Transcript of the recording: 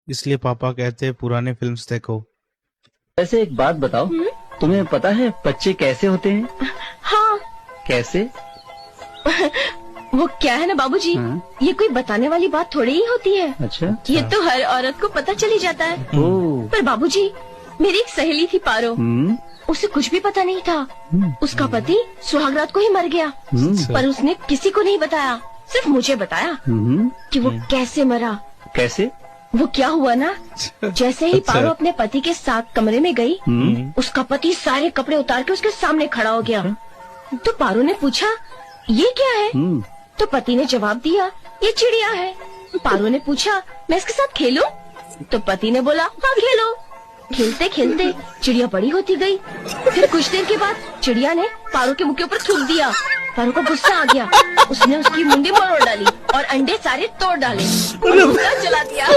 इसलिए पापा कहते हैं पुराने फिल्म्स देखो। वैसे एक बात बताओ, तुम्हें पता है बच्चे कैसे होते हैं? हाँ। कैसे? वो क्या है ना बाबूजी, ये कोई बताने वाली बात थोड़ी ही होती है। अच्छा। ये तो हर औरत को पता चली जाता है। पर बाबूजी, मेरी एक सहेली थी पारो, उसे कुछ भी पता नहीं था। उसका पति सुहागरात को ही मर गया, पर उसने किसी को नहीं बताया, सिर्फ मुझे बताया कि वो कैसे मरा। कैसे? वो क्या हुआ ना, जैसे ही पारो अपने पति के साथ कमरे में गई, उसका पति सारे कपड़े उतार के उसके सामने खड़ा हो गया। तो पारो ने पूछा, ये क्या है? तो पति ने जवाब दिया, ये चिड़िया है। पारो ने पूछा, मैं इसके साथ खेलूं? तो पति ने बोला, हाँ खेलो। खेलते खेलते चिड़िया बड़ी होती गई। फिर कुछ देर के बाद चिड़िया ने पारो के मुंह के ऊपर थूक दिया। पारो को गुस्सा आ गया, उसने उसकी मुंडी मरोड़ डाली और अंडे सारे तोड़ डाले और गुस्सा जला दिया।